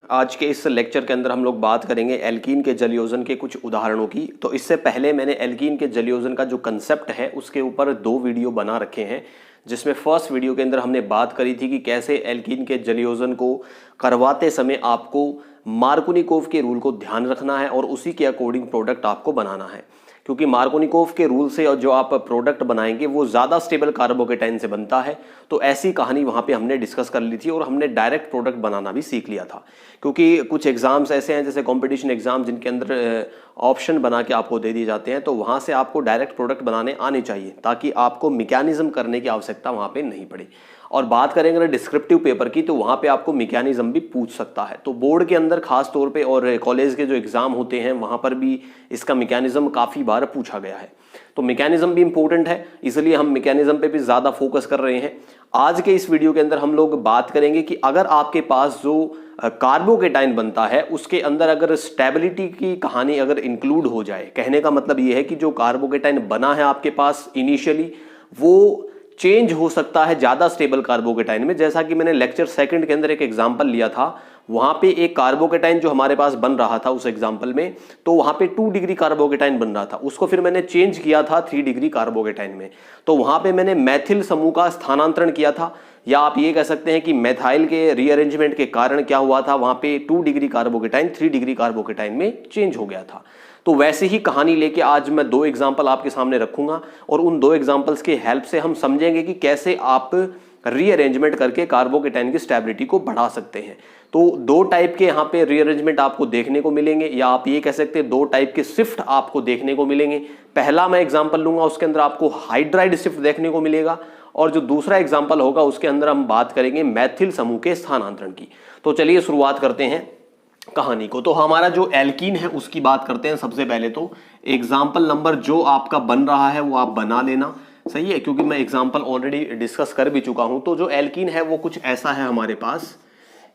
आज के इस लेक्चर के अंदर हम लोग बात करेंगे एल्कीन के जल योजन के कुछ उदाहरणों की। तो इससे पहले मैंने एल्कीन के जल योजन का जो कंसेप्ट है उसके ऊपर 2 वीडियो बना रखे हैं, जिसमें फर्स्ट वीडियो के अंदर हमने बात करी थी कि कैसे एल्कीन के जल योजन को करवाते समय आपको मार्कोनिकोव के रूल को ध्यान रखना है और उसी के अकॉर्डिंग प्रोडक्ट आपको बनाना है, क्योंकि मार्कोनिकोव के रूल से और जो आप प्रोडक्ट बनाएंगे वो ज़्यादा स्टेबल कार्बोकेटाइन से बनता है। तो ऐसी कहानी वहाँ पे हमने डिस्कस कर ली थी और हमने डायरेक्ट प्रोडक्ट बनाना भी सीख लिया था, क्योंकि कुछ एग्जाम्स ऐसे हैं जैसे कंपटीशन एग्जाम जिनके अंदर ऑप्शन बना के आपको दे दिए जाते हैं, तो वहाँ से आपको डायरेक्ट प्रोडक्ट बनाने आने चाहिए ताकि आपको मैकेनिज्म करने की आवश्यकता वहाँ पे नहीं पड़े। और बात करेंगे अगर डिस्क्रिप्टिव पेपर की, तो वहाँ पे आपको मैकेनिज्म भी पूछ सकता है। तो बोर्ड के अंदर खास तौर पे और कॉलेज के जो एग्जाम होते हैं वहाँ पर भी इसका मैकेनिज्म काफ़ी बार पूछा गया है। तो मैकेनिज्म भी इंपॉर्टेंट है, इसलिए हम मैकेनिज्म पे भी ज़्यादा फोकस कर रहे हैं। आज के इस वीडियो के अंदर हम लोग बात करेंगे कि अगर आपके पास जो कार्बोकेटाइन बनता है उसके अंदर अगर स्टेबिलिटी की कहानी अगर इंक्लूड हो जाए, कहने का मतलब ये है कि जो कार्बोकेटाइन बना है आपके पास इनिशियली वो चेंज हो सकता है ज़्यादा स्टेबल कार्बोकेटाइन में। जैसा कि मैंने लेक्चर सेकंड के अंदर एक एग्जांपल लिया था, वहाँ पे एक कार्बोकेटाइन जो हमारे पास बन रहा था उस एग्जांपल में, तो वहाँ पे 2 डिग्री कार्बोकेटाइन बन रहा था, उसको फिर मैंने चेंज किया था 3 डिग्री कार्बोकेटाइन में। तो वहाँ पे मैंने मैथिल समूह का स्थानांतरण किया था, या आप ये कह सकते हैं कि मैथाइल के रीअरेंजमेंट के कारण क्या हुआ था, वहाँ पे 2 डिग्री कार्बोकेटाइन 3 डिग्री कार्बोकेटाइन में चेंज हो गया था। तो वैसे ही कहानी लेके आज मैं 2 एग्जाम्पल आपके सामने रखूंगा और उन 2 एग्जाम्पल्स के हेल्प से हम समझेंगे कि कैसे आप रीअरेंजमेंट करके कार्बोकेटाइन की स्टेबिलिटी को बढ़ा सकते हैं। तो 2 टाइप के यहाँ पे रीअरेंजमेंट आपको देखने को मिलेंगे, या आप ये कह सकते हैं 2 टाइप के शिफ्ट आपको देखने को मिलेंगे। पहला मैं एग्जाम्पल लूंगा, उसके अंदर आपको हाइड्राइड शिफ्ट देखने को मिलेगा, और जो दूसरा एग्जाम्पल होगा उसके अंदर हम बात करेंगे मैथिल समूह के स्थानांतरण की। तो चलिए शुरुआत करते हैं कहानी को। तो हमारा जो एल्कीन है उसकी बात करते हैं। सबसे पहले तो एग्जाम्पल नंबर जो आपका बन रहा है वो आप बना लेना, सही है, क्योंकि मैं एग्जाम्पल ऑलरेडी डिस्कस कर भी चुका हूं। तो जो एल्कीन है वो कुछ ऐसा है हमारे पास,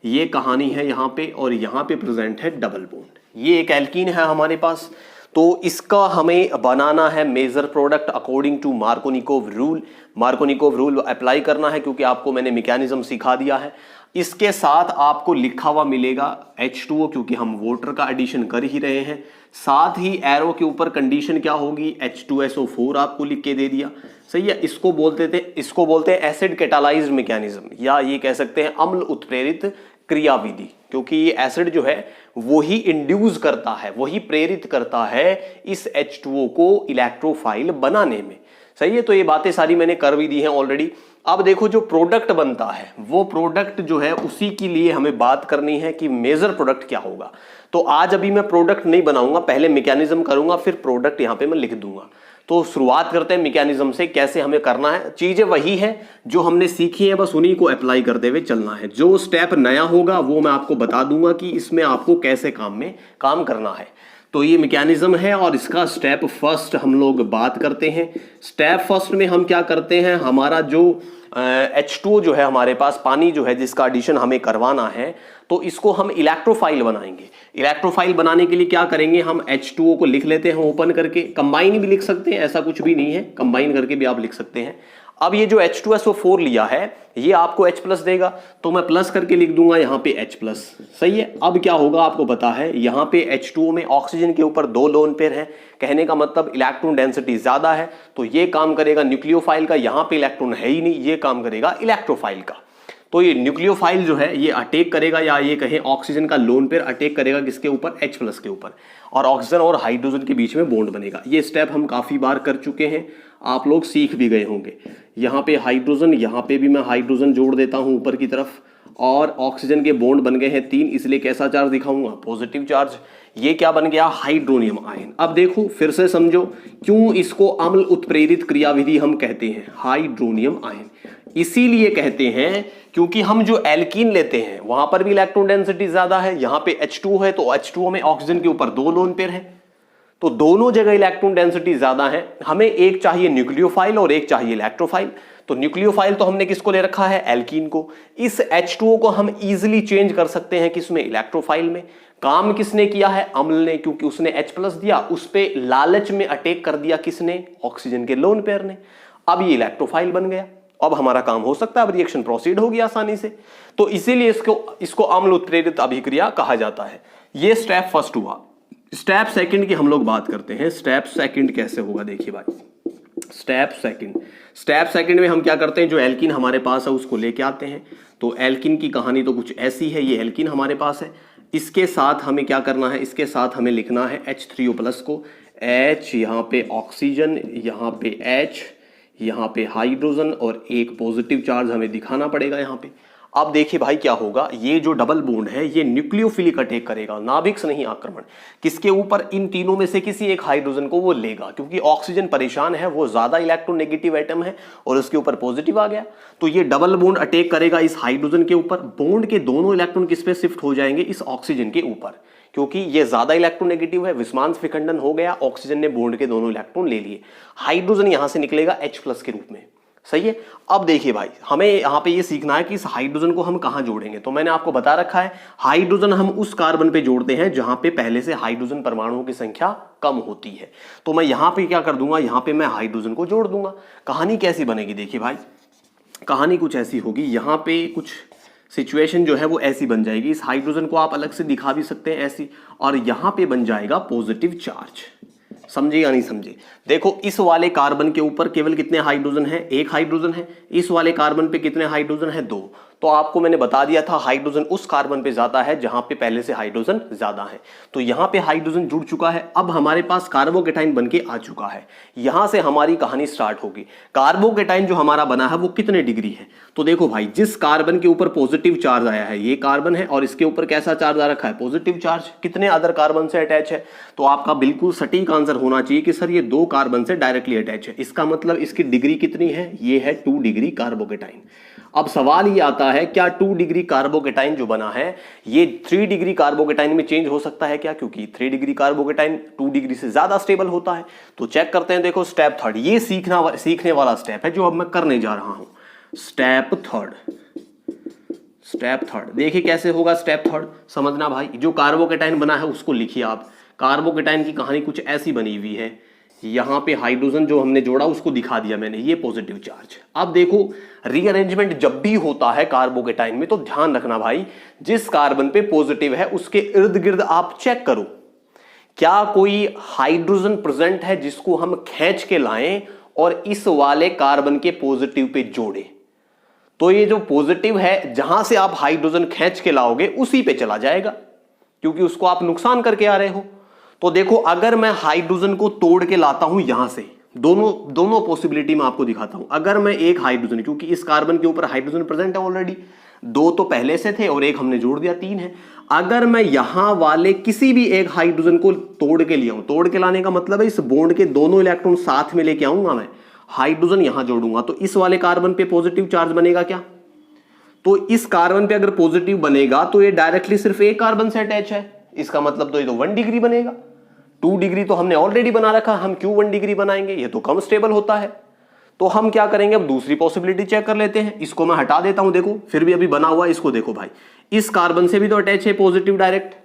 ये कहानी है यहाँ पे, और यहाँ पे प्रेजेंट है डबल बॉन्ड। ये एक एल्कीन है हमारे पास। तो इसका हमें बनाना है major product according to Markovnikov rule. Markovnikov rule apply करना है, क्योंकि आपको मैंने मैकेनिज्म सिखा दिया है। इसके साथ आपको लिखा हुआ मिलेगा H2O, क्योंकि हम वाटर का एडिशन कर ही रहे हैं। साथ ही एरो के ऊपर कंडीशन क्या होगी, H2SO4 आपको लिख के दे दिया, सही है। इसको बोलते हैं एसिड कैटालाइज्ड मैकेनिज्म, या ये कह सकते हैं अम्ल उत्प्रेरित क्रियाविधि, क्योंकि ये एसिड जो है वही इंड्यूस करता है, वही प्रेरित करता है इस H2O को इलेक्ट्रोफाइल बनाने में, सही है। तो ये बातें सारी मैंने कर भी दी हैं ऑलरेडी। अब देखो जो प्रोडक्ट बनता है वो प्रोडक्ट जो है उसी के लिए हमें बात करनी है कि मेजर प्रोडक्ट क्या होगा। तो आज अभी मैं प्रोडक्ट नहीं बनाऊंगा, पहले मैकेनिज्म करूंगा, फिर प्रोडक्ट यहां पे मैं लिख दूंगा। तो शुरुआत करते हैं मैकेनिज्म से, कैसे हमें करना है। चीजें वही है जो हमने सीखी है, बस उन्हीं को अप्लाई करते हुए चलना है। जो स्टेप नया होगा वो मैं आपको बता दूंगा कि इसमें आपको कैसे काम करना है। तो ये मैकेनिज्म है और इसका स्टेप फर्स्ट हम लोग बात करते हैं। स्टेप फर्स्ट में हम क्या करते हैं, हमारा जो H2O जो है हमारे पास, पानी जो है जिसका एडिशन हमें करवाना है, तो इसको हम इलेक्ट्रोफाइल बनाएंगे। इलेक्ट्रोफाइल बनाने के लिए क्या करेंगे, हम H2O को लिख लेते हैं ओपन करके, कंबाइन भी लिख सकते हैं, ऐसा कुछ भी नहीं है, कंबाइन करके भी आप लिख सकते हैं। अब ये जो H2SO4 लिया है ये आपको H प्लस देगा, तो मैं प्लस करके लिख दूंगा यहाँ पे H प्लस, सही है। अब क्या होगा आपको पता है, यहाँ पे H2O में ऑक्सीजन के ऊपर 2 लोन पेयर है, कहने का मतलब इलेक्ट्रॉन डेंसिटी ज्यादा है, तो ये काम करेगा न्यूक्लियोफाइल का। यहाँ पे इलेक्ट्रॉन है ही नहीं, ये काम करेगा इलेक्ट्रोफाइल का। तो ये न्यूक्लियोफाइल जो है ये अटैक करेगा, या ये कहें ऑक्सीजन का लोन पेयर अटैक करेगा किसके ऊपर, H प्लस के ऊपर, और ऑक्सीजन और हाइड्रोजन के बीच में बॉन्ड बनेगा। ये स्टेप हम काफी बार कर चुके हैं, आप लोग सीख भी गए होंगे। यहाँ पे हाइड्रोजन, यहाँ पे भी मैं हाइड्रोजन जोड़ देता हूं ऊपर की तरफ, और ऑक्सीजन के बॉन्ड बन गए हैं 3, इसलिए कैसा चार्ज दिखाऊंगा, पॉजिटिव चार्ज। ये क्या बन गया, हाइड्रोनियम आयन। अब देखो फिर से समझो क्यों इसको अम्ल उत्प्रेरित क्रियाविधि हम कहते हैं, हाइड्रोनियम आयन इसीलिए कहते हैं क्योंकि हम जो एल्कीन लेते हैं वहां पर भी इलेक्ट्रॉन डेंसिटी ज्यादा है। यहाँ पे H2O है, तो H2O में ऑक्सीजन के ऊपर 2 लोन पेयर है, तो दोनों जगह इलेक्ट्रॉन डेंसिटी ज्यादा है। हमें एक चाहिए न्यूक्लियोफाइल और एक चाहिए इलेक्ट्रोफाइल। तो न्यूक्लियोफाइल तो हमने किसको ले रखा है, एल्कीन को। इस H2O को हम इजीली चेंज कर सकते हैं किसमें, इलेक्ट्रोफाइल में। काम किसने किया है, अम्ल ने, क्योंकि उसने H प्लस दिया, उस पे लालच में अटैक कर दिया किसने, ऑक्सीजन के लोन पेयर ने। अब ये इलेक्ट्रोफाइल बन गया, अब हमारा काम हो सकता है, अब रिएक्शन प्रोसीड होगी आसानी से। तो इसीलिए इसको अम्ल उत्प्रेरित अभिक्रिया कहा जाता है। ये स्टेप फर्स्ट हुआ। स्टेप सेकंड की हम लोग बात करते हैं। स्टेप सेकंड कैसे होगा, देखिए भाई। स्टेप सेकंड में हम क्या करते हैं, जो एल्कीन हमारे पास है उसको लेके आते हैं। तो एल्कीन की कहानी तो कुछ ऐसी है, ये एल्कीन हमारे पास है, इसके साथ हमें क्या करना है, इसके साथ हमें लिखना है H3O+ को। H यहाँ पे ऑक्सीजन, यहाँ पे H, यहाँ पे हाइड्रोजन और एक पॉजिटिव चार्ज हमें दिखाना पड़ेगा यहाँ पे। अब देखिए भाई क्या होगा, ये जो डबल बॉन्ड है ये न्यूक्लियोफिलिक अटैक करेगा, नाभिक से नहीं आक्रमण। किसके ऊपर, इन तीनों में से किसी एक हाइड्रोजन को वो लेगा, क्योंकि ऑक्सीजन परेशान है, वो ज्यादा इलेक्ट्रोनेगेटिव एटम है और उसके ऊपर पॉजिटिव आ गया। तो ये डबल बॉन्ड अटैक करेगा इस हाइड्रोजन के ऊपर। बॉन्ड के दोनों इलेक्ट्रॉन किस पे शिफ्ट हो जाएंगे, इस ऑक्सीजन के ऊपर, क्योंकि ये ज्यादा इलेक्ट्रोनेगेटिव है, विस्मांस विखंडन हो गया, ऑक्सीजन ने बॉन्ड के दोनों इलेक्ट्रॉन ले लिए। हाइड्रोजन यहां से निकलेगा H+ के रूप में, सही है। अब देखिए भाई, हमें यहाँ पे ये सीखना है कि इस हाइड्रोजन को हम कहाँ जोड़ेंगे। तो मैंने आपको बता रखा है, हाइड्रोजन हम उस कार्बन पे जोड़ते हैं जहां पे पहले से हाइड्रोजन परमाणुओं की संख्या कम होती है। तो मैं यहाँ पे क्या कर दूंगा, यहाँ पे मैं हाइड्रोजन को जोड़ दूंगा। कहानी कैसी बनेगी, देखिए भाई, कहानी कुछ ऐसी होगी। यहाँ पे कुछ सिचुएशन जो है वो ऐसी बन जाएगी, इस हाइड्रोजन को आप अलग से दिखा भी सकते हैं ऐसी, और यहाँ पे बन जाएगा पॉजिटिव चार्ज। समझे या नहीं समझे? देखो, इस वाले कार्बन के ऊपर केवल कितने हाइड्रोजन है, एक हाइड्रोजन है। इस वाले कार्बन पे कितने हाइड्रोजन है, दो। तो आपको मैंने बता दिया था हाइड्रोजन उस कार्बन पे ज्यादा है जहां पे पहले से हाइड्रोजन ज्यादा है। तो यहां पे हाइड्रोजन जुड़ चुका है, अब हमारे पास कार्बोकेटाइन बनके आ चुका है। यहां से हमारी कहानी स्टार्ट होगी। कार्बोकेटाइन जो हमारा बना है वो कितने डिग्री है, तो देखो भाई, जिस कार्बन के ऊपर पॉजिटिव चार्ज आया है, ये कार्बन है और इसके ऊपर कैसा चार्ज आ रखा है, पॉजिटिव चार्ज, कितने अदर कार्बन से अटैच है। तो आपका बिल्कुल सटीक आंसर होना चाहिए कि सर ये 2 कार्बन से डायरेक्टली अटैच है। इसका मतलब इसकी डिग्री कितनी है, ये है 2 डिग्री कार्बोकेटाइन। अब सवाल ये आता है, क्या 2 डिग्री कार्बोकेटाइन जो बना है ये 3 डिग्री कार्बोकेटाइन में चेंज हो सकता है क्या, क्योंकि 3 डिग्री कार्बोकेटाइन 2 डिग्री से ज्यादा स्टेबल होता है। तो चेक करते हैं। देखो, स्टेप थर्ड, ये सीखने वाला स्टेप है जो अब मैं करने जा रहा हूं। स्टेप थर्ड देखिए कैसे होगा। स्टेप थर्ड समझना भाई, जो कार्बोकेटाइन बना है उसको लिखिए आप। कार्बोकेटाइन की कहानी कुछ ऐसी बनी हुई है, यहां पे हाइड्रोजन जो हमने जोड़ा उसको दिखा दिया मैंने, ये पॉजिटिव चार्ज। अब देखो, रीअरेंजमेंट जब भी होता है कार्बोकेटाइन में तो ध्यान रखना भाई, जिस कार्बन पे पॉजिटिव है उसके इर्द गिर्द आप चेक करो, क्या कोई हाइड्रोजन प्रेजेंट है जिसको हम खींच के लाएं और इस वाले कार्बन के पॉजिटिव पे जोड़े। तो ये जो पॉजिटिव है, जहां से आप हाइड्रोजन खींच के लाओगे उसी पे चला जाएगा, क्योंकि उसको आप नुकसान करके आ रहे हो। तो देखो, अगर मैं हाइड्रोजन को तोड़ के लाता हूं यहां से, दोनों पॉसिबिलिटी में आपको दिखाता हूं। अगर मैं एक हाइड्रोजन, क्योंकि इस कार्बन के ऊपर हाइड्रोजन प्रेजेंट है ऑलरेडी, 2 तो पहले से थे और एक हमने जोड़ दिया, 3 है। अगर मैं यहां वाले किसी भी एक हाइड्रोजन को तोड़ के लिया हूं, तोड़ के लाने का मतलब है इस बॉन्ड के दोनों इलेक्ट्रॉन साथ में लेके आऊंगा, मैं हाइड्रोजन यहां जोड़ूंगा, तो इस वाले कार्बन पे पॉजिटिव चार्ज बनेगा क्या, तो इस कार्बन पे अगर पॉजिटिव बनेगा तो ये डायरेक्टली सिर्फ एक कार्बन से अटैच है, इसका मतलब तो ये तो 1 डिग्री बनेगा। 2 डिग्री तो हमने ऑलरेडी बना रखा, हम क्यों 1 डिग्री बनाएंगे, ये तो कम स्टेबल होता है। तो हम क्या करेंगे, अब दूसरी पॉसिबिलिटी चेक कर लेते हैं। इसको मैं हटा देता हूं, देखो फिर भी अभी बना हुआ है, इसको देखो भाई, इस कार्बन से भी तो अटैच है पॉजिटिव डायरेक्ट।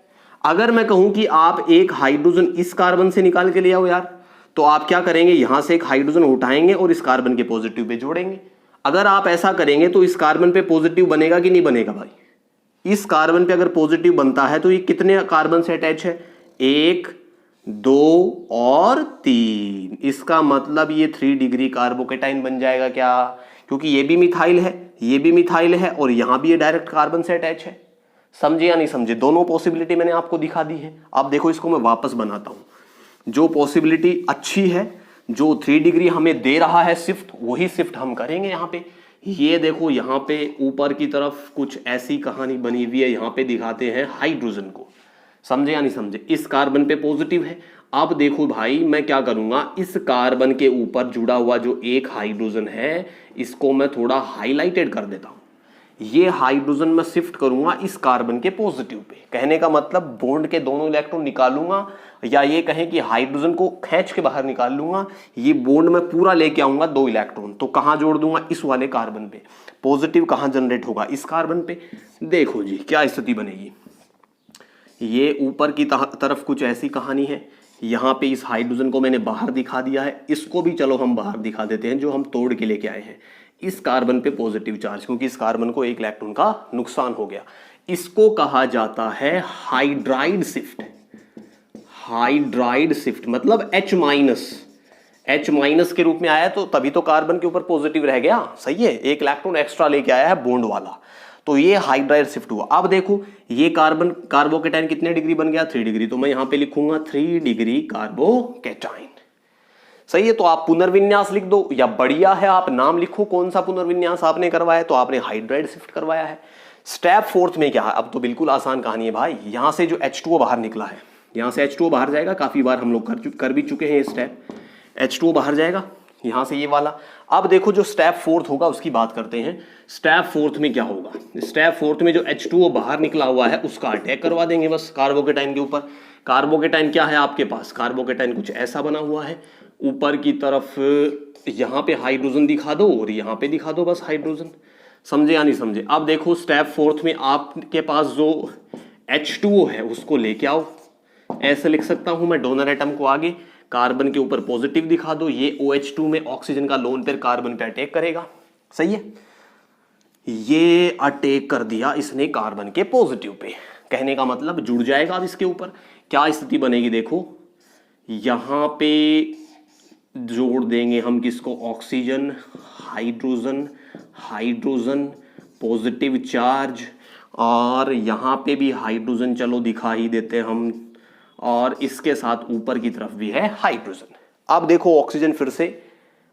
अगर मैं कहूं कि आप एक हाइड्रोजन इस कार्बन से निकाल के ले आओ यार, तो आप क्या करेंगे, यहां से एक हाइड्रोजन उठाएंगे और इस कार्बन के पॉजिटिव पे जोड़ेंगे। अगर आप ऐसा करेंगे तो इस कार्बन पे पॉजिटिव बनेगा कि नहीं बनेगा भाई, इस कार्बन पे अगर पॉजिटिव बनता है तो ये कितने कार्बन से अटैच है, 1, 2 और 3। इसका मतलब ये 3 डिग्री कार्बोकेटाइन बन जाएगा क्या, क्योंकि ये भी मिथाइल है, ये भी मिथाइल है और यहां भी ये डायरेक्ट कार्बन से अटैच है। समझे या नहीं समझे? दोनों पॉसिबिलिटी मैंने आपको दिखा दी है। अब देखो, इसको मैं वापस बनाता हूं। जो पॉसिबिलिटी अच्छी है, जो 3 डिग्री हमें दे रहा है शिफ्ट, वही शिफ्ट हम करेंगे यहाँ पे। ये देखो, यहाँ पे ऊपर की तरफ कुछ ऐसी कहानी बनी हुई है, यहाँ पे दिखाते हैं हाइड्रोजन को। समझे या नहीं समझे? इस कार्बन पे पॉजिटिव है। अब देखो भाई, मैं क्या करूंगा, इस कार्बन के ऊपर जुड़ा हुआ जो एक हाइड्रोजन है, इसको मैं थोड़ा हाईलाइटेड कर देता हूं। ये हाइड्रोजन मैं शिफ्ट करूंगा इस कार्बन के पॉजिटिव पे। कहने का मतलब बॉन्ड के दोनों इलेक्ट्रॉन निकाल लूंगा, या ये कहें कि हाइड्रोजन को खींच के बाहर निकाल लूंगा। ये बॉन्ड में पूरा लेके आऊंगा 2 इलेक्ट्रॉन, तो कहां जोड़ दूंगा, इस वाले कार्बन पे। पॉजिटिव कहां जनरेट होगा, इस कार्बन पे। देखो जी क्या स्थिति बनेगी। ये ऊपर की तरफ कुछ ऐसी कहानी है, यहाँ पे इस हाइड्रोजन को मैंने बाहर दिखा दिया है, इसको भी चलो हम बाहर दिखा देते हैं जो हम तोड़ के लेके आए हैं। इस कार्बन पे पॉजिटिव चार्ज, क्योंकि इस कार्बन को एक इलेक्ट्रॉन का नुकसान हो गया। इसको कहा जाता है हाइड्राइड शिफ्ट। हाइड्राइड शिफ्ट मतलब H माइनस के रूप में आया, तो तभी तो कार्बन के ऊपर पॉजिटिव रह गया, सही है, एक इलेक्ट्रॉन एक्स्ट्रा लेके आया है बॉन्ड वाला, तो ये हाइड्राइड शिफ्ट हुआ। अब देखो ये कार्बन कार्बोकेटाइन कितने डिग्री बन गया, 3 डिग्री, तो मैं यहां पे लिखूंगा 3 डिग्री कार्बोकेटाइन, सही है। तो आप पुनर्विन्यास लिख दो, या बढ़िया है आप नाम लिखो कौन सा पुनर्विन्यास आपने करवाया, तो आपने हाइड्राइड शिफ्ट करवाया है। स्टेप 4 में क्या है, अब तो बिल्कुल आसान कहानी है भाई। यहां से जो H2O बाहर निकला है, यहां से H2O बाहर जाएगा, काफी बार हम लोग कर भी चुके हैं ये स्टेप। H2O बाहर जाएगा यहां से, ये वाला। अब देखो जो स्टेप 4 होगा उसकी बात करते हैं। स्टेप 4 में क्या होगा, स्टेप 4 में जो H2O बाहर निकला हुआ है उसका अटैक करवा देंगे बस कार्बोकेटाइन के ऊपर। कार्बोकेटाइन क्या है आपके पास, कार्बोकेटाइन कुछ ऐसा बना हुआ है, ऊपर की तरफ यहां पे हाइड्रोजन दिखा दो और यहां पे दिखा दो बस हाइड्रोजन, समझे या नहीं समझे। अब देखो स्टेप 4 में आपके पास जो H2O है उसको लेके आओ, ऐसे लिख सकता हूं मैं, डोनर एटम को आगे, कार्बन के ऊपर पॉजिटिव दिखा दो, ये OH2 में ऑक्सीजन का लोन पेयर कार्बन पे अटैक करेगा, सही है। ये अटैक कर दिया इसने कार्बन के पॉजिटिव पे, कहने का मतलब जुड़ जाएगा अब इसके ऊपर। क्या स्थिति बनेगी देखो, यहां पे जोड़ देंगे हम किसको, oxygen, hydrogen, hydrogen positive charge, और यहां पे भी हाइड्रोजन चलो दिखा ही देते हम, और इसके साथ ऊपर की तरफ भी है हाइड्रोजन। अब देखो ऑक्सीजन फिर से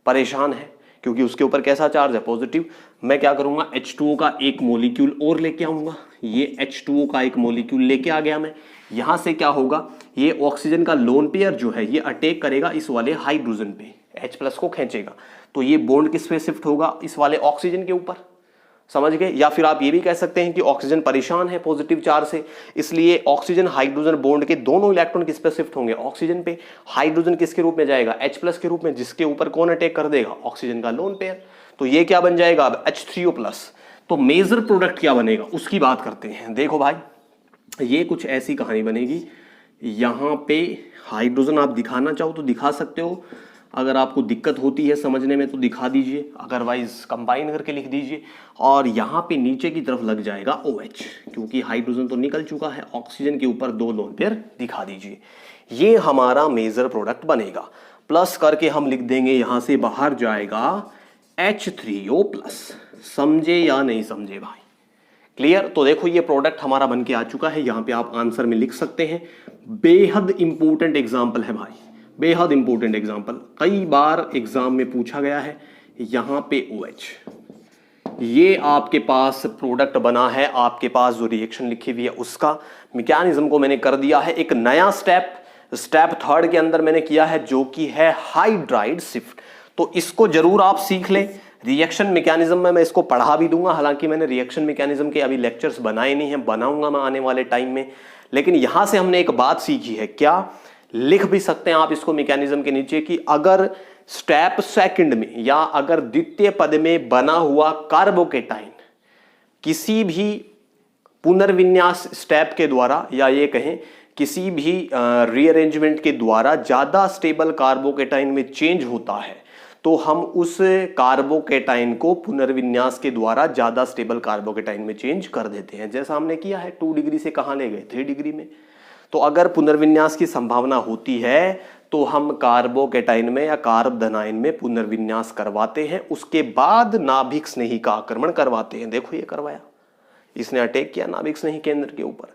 परेशान है क्योंकि उसके ऊपर कैसा चार्ज है, पॉजिटिव। मैं क्या करूंगा, H2O का एक मोलिक्यूल और लेके आऊंगा, ये H2O का एक मोलिक्यूल लेके आ गया मैं। यहां से क्या होगा, ये ऑक्सीजन का लोन पेयर जो है ये अटैक करेगा इस वाले हाइड्रोजन पे, H+ को खींचेगा, तो ये बॉन्ड किस पे शिफ्ट होगा, इस वाले ऑक्सीजन के ऊपर, समझ गए। या फिर आप ये भी कह सकते हैं कि ऑक्सीजन परेशान है पॉजिटिव चार्ज से, इसलिए ऑक्सीजन हाइड्रोजन बॉन्ड के दोनों इलेक्ट्रॉन किस पे शिफ्ट होंगे, ऑक्सीजन पे। हाइड्रोजन किसके रूप में जाएगा, H+ के रूप में, जिसके ऊपर कौन अटैक कर देगा, ऑक्सीजन का लोन पेयर। तो ये क्या बन जाएगा अब, H3O+। तो मेजर प्रोडक्ट क्या बनेगा उसकी बात करते हैं। देखो भाई ये कुछ ऐसी कहानी बनेगी, यहां पे हाइड्रोजन आप दिखाना चाहो तो दिखा सकते हो, अगर आपको दिक्कत होती है समझने में तो दिखा दीजिए, अदरवाइज कंबाइन करके लिख दीजिए। और यहाँ पे नीचे की तरफ लग जाएगा OH, क्योंकि हाइड्रोजन तो निकल चुका है, ऑक्सीजन के ऊपर 2 लोन पेयर दिखा दीजिए। ये हमारा मेजर प्रोडक्ट बनेगा। प्लस करके हम लिख देंगे, यहाँ से बाहर जाएगा H3O+। समझे या नहीं समझे भाई, क्लियर। तो देखो ये प्रोडक्ट हमारा बन के आ चुका है, यहाँ पे आप आंसर में लिख सकते हैं। बेहद इंपॉर्टेंट एग्जाम्पल है भाई, बेहद इंपॉर्टेंट एग्जाम्पल, कई बार एग्जाम में पूछा गया है। यहां पे OH, ये आपके पास प्रोडक्ट बना है, आपके पास जो रिएक्शन लिखी हुई है उसका मैकेनिज्म को मैंने कर दिया है एक नया स्टेप 3 के अंदर मैंने किया है, जो कि है हाइड्राइड शिफ्ट। तो इसको जरूर आप सीख लें। रिएक्शन मैकेनिज्म में मैं इसको पढ़ा भी दूंगा, हालांकि मैंने रिएक्शन मैकेनिज्म के अभी लेक्चर्स बनाए नहीं हैं, बनाऊंगा मैं आने वाले टाइम में। लेकिन यहां से हमने एक बात सीखी है, क्या लिख भी सकते हैं आप इसको मैकेनिज्म के नीचे, कि अगर स्टेप 2 में या अगर द्वितीय पद में बना हुआ कार्बोकेटाइन किसी भी पुनर्विन्यास स्टेप के द्वारा, या ये कहें किसी भी रीअरेंजमेंट के द्वारा ज्यादा स्टेबल कार्बोकेटाइन में चेंज होता है, तो हम उस कार्बोकेटाइन को पुनर्विन्यास के द्वारा ज्यादा स्टेबल कार्बोकेटाइन में चेंज कर देते हैं, जैसा हमने किया है। 2 डिग्री से कहां ले गए, 3 डिग्री में। तो अगर पुनर्विन्यास की संभावना होती है तो हम कार्बोकेटाइन में या कार्बधनाइन में पुनर्विन्यास करवाते हैं, उसके बाद नाभिक स्नेही का आक्रमण करवाते हैं। देखो ये करवाया, इसने अटैक किया नाभिक स्नेही केंद्र के ऊपर,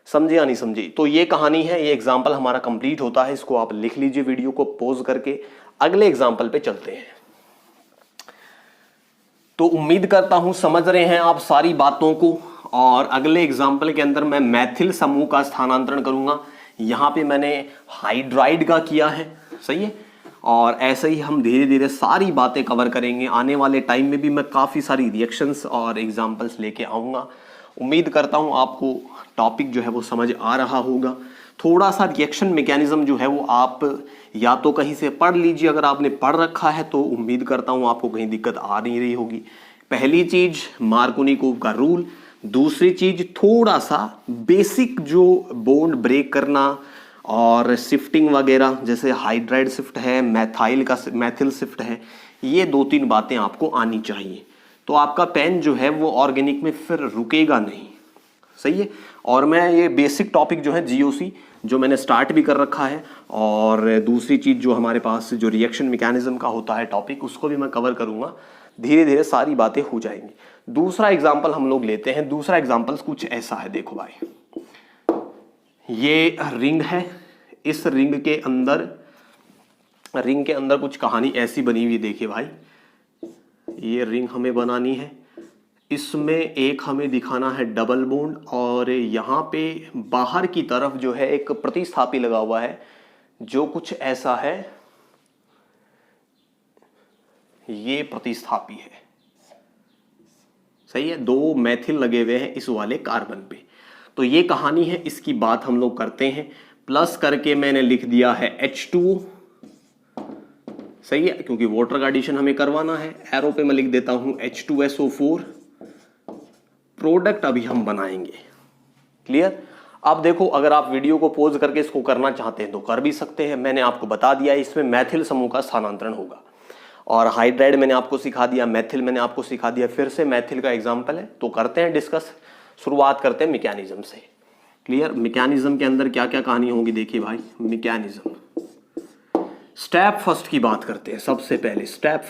समझे या नहीं समझे। तो ये कहानी है, ये एग्जाम्पल हमारा कंप्लीट होता है, इसको आप लिख लीजिए वीडियो को पॉज करके। अगले एग्जाम्पल पे चलते हैं। तो उम्मीद करता हूं समझ रहे हैं आप सारी बातों को, और अगले एग्जाम्पल के अंदर मैं मैथिल समूह का स्थानांतरण करूंगा। यहां पे मैंने हाइड्राइड का किया है, सही है, और ऐसे ही हम धीरे धीरे सारी बातें कवर करेंगे। आने वाले टाइम में भी मैं काफ़ी सारी रिएक्शंस और एग्जाम्पल्स लेके आऊँगा। उम्मीद करता हूँ आपको टॉपिक जो है वो समझ आ रहा होगा। थोड़ा सा रिएक्शन मैकेनिज्म जो है वो आप या तो कहीं से पढ़ लीजिए, अगर आपने पढ़ रखा है तो उम्मीद करता हूँ आपको कहीं दिक्कत आ नहीं रही होगी। पहली चीज़ मार्कोनिकोव का रूल, दूसरी चीज थोड़ा सा बेसिक जो बॉन्ड ब्रेक करना और शिफ्टिंग वगैरह, जैसे हाइड्राइड शिफ्ट है, मैथिल शिफ्ट है, ये 2-3 बातें आपको आनी चाहिए, तो आपका पेन जो है वो ऑर्गेनिक में फिर रुकेगा नहीं। सही है। और मैं ये बेसिक टॉपिक जो है जीओसी जो मैंने स्टार्ट भी कर रखा है, और दूसरी चीज़ जो हमारे पास जो रिएक्शन मैकेनिज्म का होता है टॉपिक, उसको भी मैं कवर करूँगा। धीरे धीरे सारी बातें हो जाएंगी। दूसरा एग्जाम्पल हम लोग लेते हैं। दूसरा एग्जाम्पल कुछ ऐसा है, देखो भाई, ये रिंग है। इस रिंग के अंदर कुछ कहानी ऐसी बनी हुई, देखिए भाई, ये रिंग हमें बनानी है। इसमें एक हमें दिखाना है डबल बॉन्ड, और यहाँ पे बाहर की तरफ जो है एक प्रतिस्थापी लगा हुआ है जो कुछ ऐसा है, ये प्रतिस्थापी है। सही है। 2 मैथिल लगे हुए हैं इस वाले कार्बन पे। तो ये कहानी है, इसकी बात हम लोग करते हैं। प्लस करके मैंने लिख दिया है H2O। सही है, क्योंकि वाटर का एडिशन हमें करवाना है। एरो पे मैं लिख देता हूं H2SO4। प्रोडक्ट अभी हम बनाएंगे। क्लियर। अब देखो, अगर आप वीडियो को पॉज करके इसको करना चाहते हैं तो कर भी सकते हैं। मैंने आपको बता दिया इसमें मैथिल समूह का स्थानांतरण होगा, और हाइड्राइड मैंने आपको सिखा दिया, मैथिल मैंने आपको सिखा दिया। फिर से मैथिल का एग्जाम्पल है, तो करते हैं डिस्कस। शुरुआत करते हैं मैकेनिज्म से। क्लियर। मैकेनिज्म के अंदर क्या क्या कहानी होगी, देखिए भाई, मैकेनिज्म स्टेप फर्स्ट की बात करते हैं। सबसे पहले स्टेप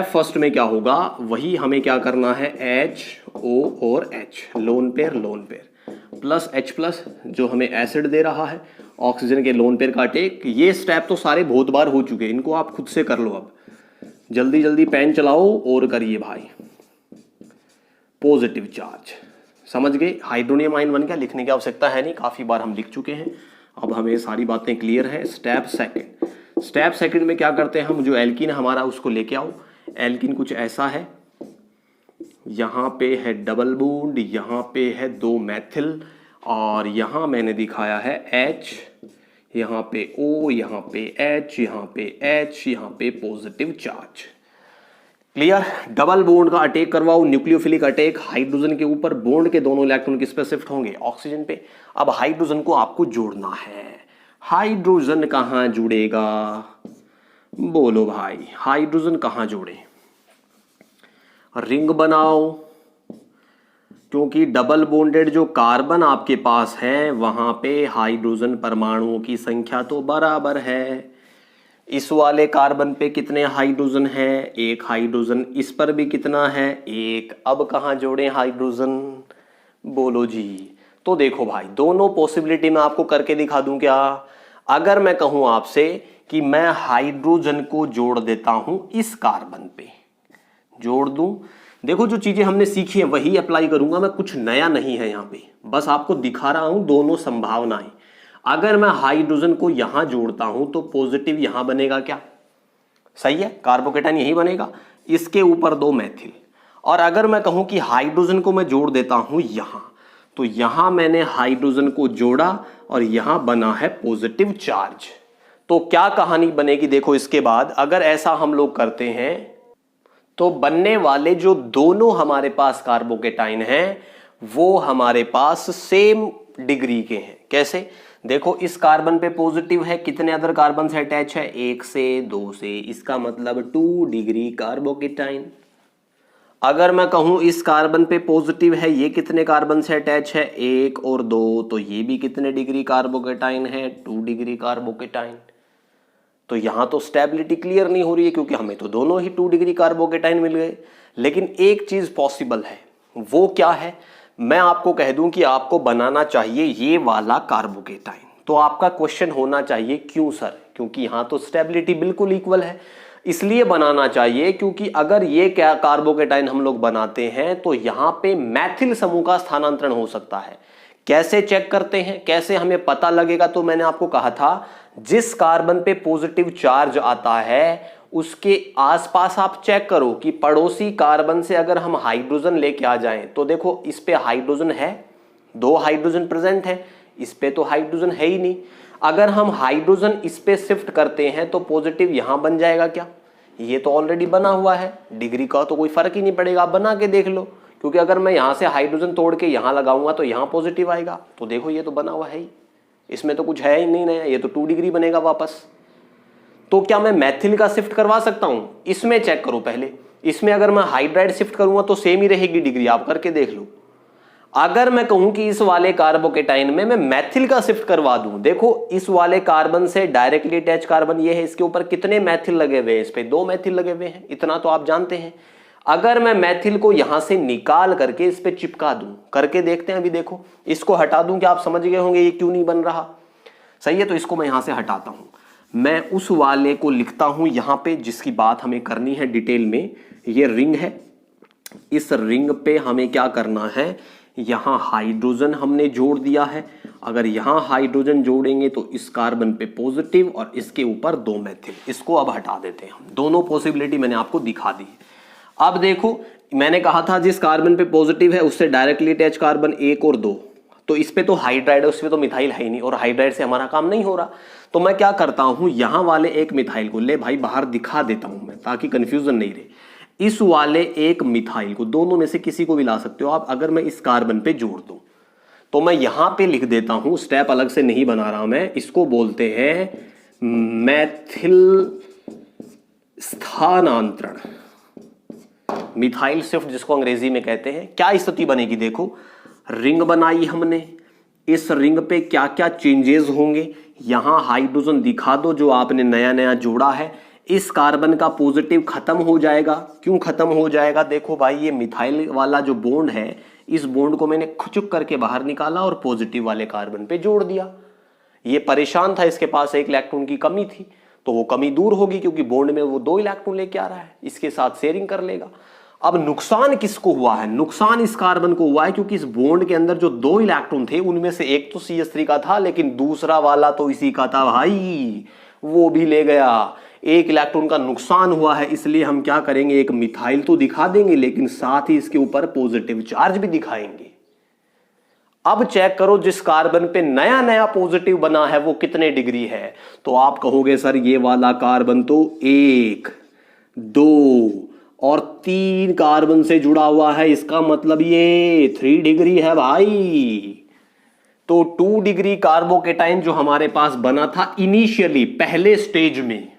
फर्स्ट में क्या होगा, वही हमें क्या करना है, HO और H, lone pair plus H+ जो हमें एसिड दे रहा है, ऑक्सीजन के लोन पेयर का अटैक। ये स्टेप तो सारे बहुत बार हो चुके हैं, इनको आप खुद से कर लो। अब जल्दी जल्दी पेन चलाओ और करिए भाई। पॉजिटिव चार्ज, समझ गए। हाइड्रोनियम आयन बन गया, लिखने की आवश्यकता है नहीं, काफी बार हम लिख चुके हैं। अब हमें सारी बातें क्लियर है। स्टेप सेकंड में क्या करते हैं हम, जो एल्कीन हमारा उसको लेके आओ। एल्कीन कुछ ऐसा है, यहाँ पे है डबल बॉन्ड, यहाँ पे है 2 मैथिल, और यहाँ मैंने दिखाया है H, यहाँ पे O, यहाँ पे H, यहाँ पे H, यहाँ पे positive charge. Clear. Double bond का अटैक करवाओ, न्यूक्लियोफिलिक अटैक। हाइड्रोजन के ऊपर बॉन्ड के दोनों इलेक्ट्रॉन किस पे शिफ्ट होंगे, ऑक्सीजन पे। अब हाइड्रोजन को आपको जोड़ना है। हाइड्रोजन कहां जुड़ेगा, बोलो भाई, हाइड्रोजन कहां जोड़े। रिंग बनाओ, क्योंकि डबल बॉन्डेड जो कार्बन आपके पास है वहां पे हाइड्रोजन परमाणुओं की संख्या तो बराबर है। इस वाले कार्बन पे कितने हाइड्रोजन है, 1 हाइड्रोजन। इस पर भी कितना है, 1। अब कहां जोड़े हाइड्रोजन, बोलो जी। तो देखो भाई, दोनों पॉसिबिलिटी में आपको करके दिखा दूं क्या। अगर मैं कहूं आपसे कि मैं हाइड्रोजन को जोड़ देता हूं इस कार्बन पे, जोड़ दूं, देखो जो चीजें हमने सीखी है वही अप्लाई करूंगा मैं, कुछ नया नहीं है यहाँ पे, बस आपको दिखा रहा हूं दोनों संभावनाएं। अगर मैं हाइड्रोजन को यहां जोड़ता हूं तो पॉजिटिव यहां बनेगा क्या, सही है, कार्बोकेटाइन यही बनेगा, इसके ऊपर 2 मैथिल। और अगर मैं कहूं कि हाइड्रोजन को मैं जोड़ देता हूं यहां, तो यहां मैंने हाइड्रोजन को जोड़ा और यहां बना है पॉजिटिव चार्ज। तो क्या कहानी बनेगी, देखो इसके बाद अगर ऐसा हम लोग करते हैं तो बनने वाले जो दोनों हमारे पास कार्बोकेटाइन हैं वो हमारे पास सेम डिग्री के हैं। कैसे, देखो इस कार्बन पे पॉजिटिव है, कितने अदर कार्बन से अटैच है, 1 से 2 से, इसका मतलब 2 डिग्री कार्बोकेटाइन। अगर मैं कहूं इस कार्बन पे पॉजिटिव है, ये कितने कार्बन से अटैच है, 1 और 2, तो ये भी कितने डिग्री कार्बोकेटाइन है, 2 डिग्री कार्बोकेटाइन। तो यहां तो स्टेबिलिटी क्लियर नहीं हो रही है क्योंकि हमें तो दोनों ही 2 डिग्री कार्बोकेटाइन मिल गए। लेकिन एक चीज पॉसिबल है, वो क्या है, मैं आपको कह दूं कि आपको बनाना चाहिए ये वाला कार्बोकेटाइन। तो आपका क्वेश्चन होना चाहिए क्यों सर, क्योंकि यहां तो स्टेबिलिटी बिल्कुल इक्वल है, इसलिए बनाना चाहिए क्योंकि अगर ये क्या कार्बोकेटाइन हम लोग बनाते हैं तो यहां पे मैथिल समूह का स्थानांतरण हो सकता है। कैसे चेक करते हैं, कैसे हमें पता लगेगा, तो मैंने आपको कहा था जिस कार्बन पे पॉजिटिव चार्ज आता है उसके आसपास आप चेक करो कि पड़ोसी कार्बन से अगर हम हाइड्रोजन लेके आ जाएं तो देखो इस पे हाइड्रोजन है, 2 हाइड्रोजन प्रेजेंट है, इस पे तो हाइड्रोजन है ही नहीं। अगर हम हाइड्रोजन इस पे शिफ्ट करते हैं तो पॉजिटिव यहां बन जाएगा क्या, ये तो ऑलरेडी बना हुआ है, डिग्री का तो कोई फर्क ही नहीं पड़ेगा, आप बना के देख लो। क्योंकि अगर मैं यहां से हाइड्रोजन तोड़ के यहां लगाऊंगा तो यहां पॉजिटिव आएगा, तो देखो ये तो बना हुआ है ही, इसमें तो कुछ है ही नहीं नया, ये तो 2 डिग्री बनेगा वापस। तो क्या मैं मैथिल का शिफ्ट करवा सकता हूं? इसमें चेक करो पहले, इसमें अगर मैं हाइड्राइड शिफ्ट करूंगा तो सेम ही रहेगी डिग्री, आप करके देख लो। अगर मैं कहूं कि इस वाले कार्बोकेटाइन में मैं मैथिल का शिफ्ट करवा दूं, देखो इस वाले कार्बन से डायरेक्टली अटैच कार्बन ये है, इसके ऊपर कितने मैथिल लगे हुए हैं? इस पे 2 मैथिल लगे हुए हैं, इतना तो आप जानते हैं। अगर मैं मैथिल को यहां से निकाल करके इस पे चिपका दूं, करके देखते हैं। अभी देखो इसको हटा दूं, क्या आप समझ गए होंगे ये क्यों नहीं बन रहा? सही है, तो इसको मैं यहां से हटाता हूं। मैं उस वाले को लिखता हूं यहां पे जिसकी बात हमें करनी है डिटेल में। ये रिंग है, इस रिंग पे हमें क्या करना है, यहां हाइड्रोजन हमने जोड़ दिया है। अगर यहां हाइड्रोजन जोड़ेंगे तो इस कार्बन पे पॉजिटिव और इसके ऊपर 2 मैथिल। इसको अब हटा देते हैं हम, दोनों पॉसिबिलिटी मैंने आपको दिखा दी। अब देखो मैंने कहा था जिस कार्बन पे पॉजिटिव है उससे डायरेक्टली अटैच कार्बन 1 और 2, तो इस पे तो हाइड्राइड है, उस पे तो मिथाइल है ही नहीं, और हाइड्राइड से हमारा काम नहीं हो रहा। तो मैं क्या करता हूं, यहां वाले एक मिथाइल को ले भाई बाहर दिखा देता हूं मैं, ताकि कंफ्यूजन नहीं रहे। इस वाले एक मिथाइल को, दोनों में से किसी को भी ला सकते हो आप, अगर मैं इस कार्बन पे जोड़ दूं तो मैं यहां पे लिख देता हूं, स्टेप अलग से नहीं बना रहा मैं, इसको बोलते हैं मैथिल स्थानांतरण, मिथाइल शिफ्ट जिसको अंग्रेजी में कहते हैं। क्या स्थिति बनेगी, देखो रिंग बनाई हमने, इस रिंग पे क्या क्या चेंजेस होंगे, यहां हाइड्रोजन दिखा दो जो आपने नया नया जोड़ा है। इस कार्बन का पॉजिटिव खत्म हो जाएगा। क्यों खत्म हो जाएगा, देखो भाई ये मिथाइल वाला जो बॉन्ड है, इस बॉन्ड को मैंने खुचुक करके बाहर निकाला और पॉजिटिव वाले कार्बन पे जोड़ दिया। ये परेशान था, इसके पास 1 इलेक्ट्रॉन की कमी थी, तो वो कमी दूर होगी क्योंकि बॉन्ड में वो 2 इलेक्ट्रॉन लेके आ रहा है, इसके साथ शेयरिंग कर लेगा। अब नुकसान किसको हुआ है, नुकसान इस कार्बन को हुआ है क्योंकि इस बॉन्ड के अंदर जो 2 इलेक्ट्रॉन थे उनमें से एक तो CH3 का था, लेकिन दूसरा वाला तो इसी का था भाई, वो भी ले गया। 1 इलेक्ट्रॉन का नुकसान हुआ है, इसलिए हम क्या करेंगे, एक मिथाइल तो दिखा देंगे लेकिन साथ ही इसके ऊपर पॉजिटिव चार्ज भी दिखाएंगे। अब चेक करो जिस कार्बन पे नया नया पॉजिटिव बना है वो कितने डिग्री है, तो आप कहोगे सर ये वाला कार्बन तो 1, 2 और 3 कार्बन से जुड़ा हुआ है, इसका मतलब ये 3 डिग्री है भाई। तो 2 डिग्री कार्बोकेटाइन जो हमारे पास बना था इनिशियली पहले स्टेज में,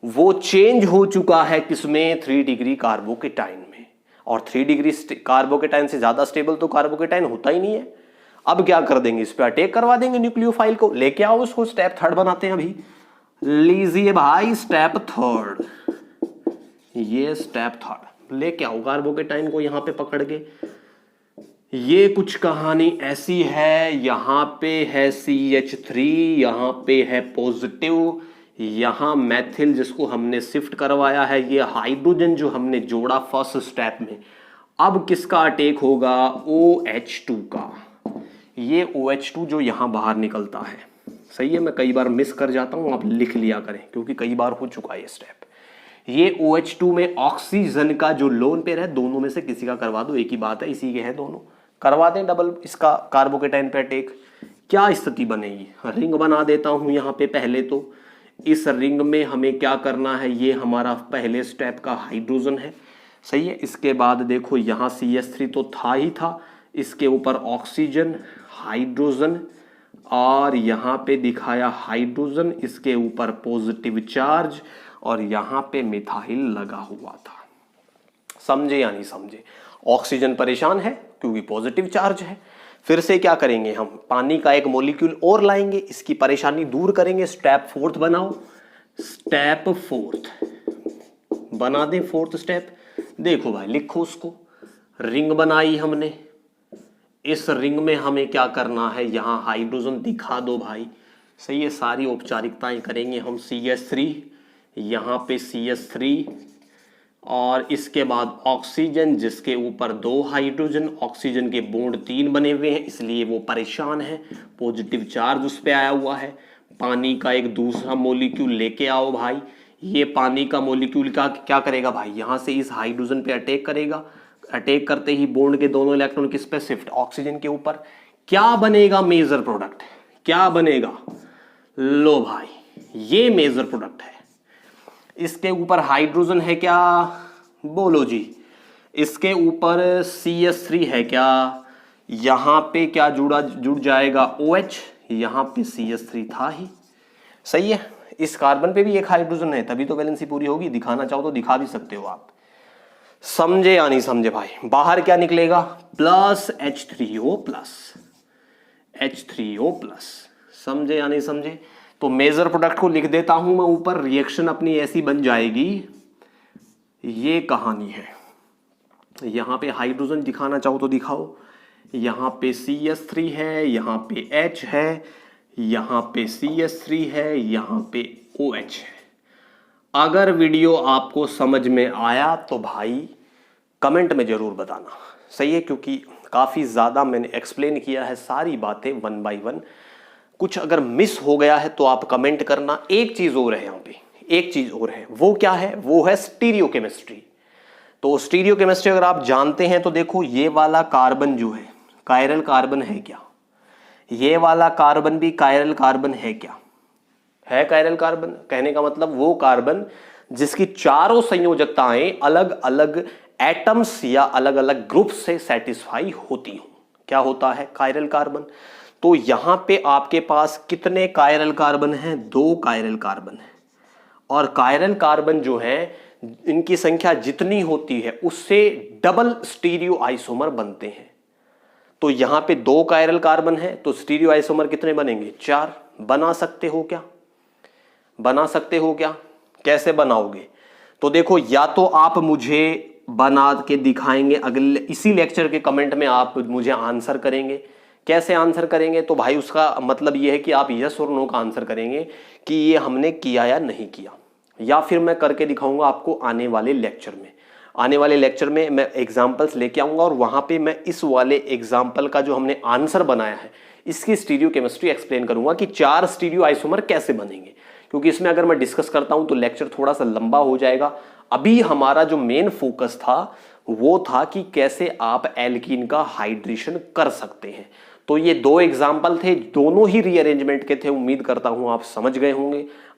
वो चेंज हो चुका है किसमें, 3 डिग्री कार्बोकेटाइन में। और 3 डिग्री कार्बोकेटाइन से ज्यादा स्टेबल तो कार्बोकेटाइन होता ही नहीं है। अब क्या कर देंगे, इस पे अटैक करवा देंगे न्यूक्लियोफाइल को, लेके आओ उसको। स्टेप 3 बनाते हैं अभी, लीजिए भाई स्टेप 3, ये स्टेप 3 लेके आओ कार्बोकेटाइन को यहां पे पकड़ के। ये कुछ कहानी ऐसी है, यहां पे है CH3, यहां पे है पॉजिटिव, यहां मैथिल जिसको हमने शिफ्ट करवाया है, ये हाइड्रोजन जो हमने जोड़ा फर्स्ट स्टेप में। अब किसका अटैक होगा, OH2 का। ये OH2 जो यहां बाहर निकलता है, सही है, मैं कई बार मिस कर जाता हूं, आप लिख लिया करें क्योंकि कई बार हो चुका है ये स्टेप। ये OH2 में ऑक्सीजन का जो लोन पेयर है, दोनों में से किसी का करवा दो, एक ही बात है, इसी के हैं दोनों, करवा दें डबल इसका कार्बोकेटाइन पे अटैक। क्या स्थिति बनेगी, रिंग बना देता हूं यहां पे। पहले तो इस रिंग में हमें क्या करना है, ये हमारा पहले स्टेप का हाइड्रोजन है, सही है। इसके बाद देखो यहाँ CH3 तो था ही था, इसके ऊपर ऑक्सीजन, हाइड्रोजन, और यहाँ पे दिखाया हाइड्रोजन, इसके ऊपर पॉजिटिव चार्ज, और यहाँ पे मिथाइल लगा हुआ था। समझे या नहीं समझे, ऑक्सीजन परेशान है क्योंकि पॉजिटिव चार्ज है। फिर से क्या करेंगे, हम पानी का एक मॉलिक्यूल और लाएंगे, इसकी परेशानी दूर करेंगे। स्टेप 4 बनाओ, स्टेप 4 बना दें, 4th स्टेप। देखो भाई लिखो उसको, रिंग बनाई हमने, इस रिंग में हमें क्या करना है, यहां हाइड्रोजन दिखा दो भाई, सही है। सारी औपचारिकताएं करेंगे हम, CH3, यहां पे CH3, और इसके बाद ऑक्सीजन जिसके ऊपर 2 हाइड्रोजन, ऑक्सीजन के बॉन्ड 3 बने हुए हैं इसलिए वो परेशान है, पॉजिटिव चार्ज उस पे आया हुआ है। पानी का एक दूसरा मॉलिक्यूल लेके आओ भाई, ये पानी का मॉलिक्यूल का क्या करेगा भाई, यहाँ से इस हाइड्रोजन पे अटैक करेगा, अटैक करते ही बॉन्ड के दोनों इलेक्ट्रॉन किस पे शिफ्ट, ऑक्सीजन के ऊपर। क्या बनेगा मेजर प्रोडक्ट, क्या बनेगा, लो भाई ये मेजर प्रोडक्ट है। इसके ऊपर हाइड्रोजन है क्या, बोलो जी, इसके ऊपर CH3 है क्या, यहां पे क्या जुड़ जाएगा OH, यहां पे CH3 था ही, सही है। इस कार्बन पे भी एक हाइड्रोजन है, तभी तो वैलेंसी पूरी होगी। दिखाना चाहो तो दिखा भी सकते हो आप। समझे या नहीं समझे भाई? बाहर क्या निकलेगा? Plus H3O plus, H3O plus. समझे या नहीं समझे? तो मेजर प्रोडक्ट को लिख देता हूं मैं ऊपर, रिएक्शन अपनी ऐसी बन जाएगी। ये कहानी है। यहां पे हाइड्रोजन दिखाना चाहो तो दिखाओ, यहां पे CH3 है, यहां पे H है, यहां पे CH3 है, यहां पे OH है। अगर वीडियो आपको समझ में आया तो भाई कमेंट में जरूर बताना, सही है? क्योंकि काफी ज्यादा मैंने एक्सप्लेन किया है सारी बातें 1 बाय 1। कुछ अगर मिस हो गया है तो आप कमेंट करना। एक चीज और है यहाँ पे, एक चीज और है, वो क्या है? वो है स्टीरियो केमिस्ट्री। तो स्टीरियो केमिस्ट्री अगर आप जानते हैं तो देखो, ये वाला कार्बन जो है कायरल कार्बन है क्या? ये वाला कार्बन भी कायरल कार्बन है क्या? है कायरल कार्बन। कहने का मतलब वो कार्बन जिसकी चारों संयोजकताएं अलग अलग एटम्स या अलग अलग ग्रुप से सेटिस्फाई होती हो, क्या होता है? Chiral carbon. तो यहां पे आपके पास कितने कायरल कार्बन हैं? 2 कायरल कार्बन है। और कायरल कार्बन जो है इनकी संख्या जितनी होती है उससे डबल स्टीरियो आइसोमर बनते हैं। तो यहां पे 2 कायरल कार्बन है, तो स्टीरियो आइसोमर कितने बनेंगे? 4। बना सकते हो क्या? बना सकते हो क्या? कैसे बनाओगे? तो देखो, या तो आप मुझे बना के दिखाएंगे, अगले इसी लेक्चर के कमेंट में आप मुझे आंसर करेंगे। कैसे आंसर करेंगे? तो भाई उसका मतलब ये है कि आप यस और नो का आंसर करेंगे कि ये हमने किया या नहीं किया, या फिर मैं करके दिखाऊंगा आपको आने वाले लेक्चर में। आने वाले लेक्चर में मैं एग्जाम्पल्स लेके आऊंगा और वहां पे मैं इस वाले एग्जाम्पल का जो हमने आंसर बनाया है इसकी स्टीरियो केमिस्ट्री एक्सप्लेन करूंगा कि 4 स्टीरियो आइसोमर कैसे बनेंगे। क्योंकि इसमें अगर मैं डिस्कस करता हूं तो लेक्चर थोड़ा सा लंबा हो जाएगा। अभी हमारा जो मेन फोकस था वो था कि कैसे आप एल्कीन का हाइड्रेशन कर सकते हैं। तो ये 2 एग्जाम्पल थे, दोनों ही रीअरेंजमेंट के थे। उम्मीद करता हूं आप समझ गए होंगे।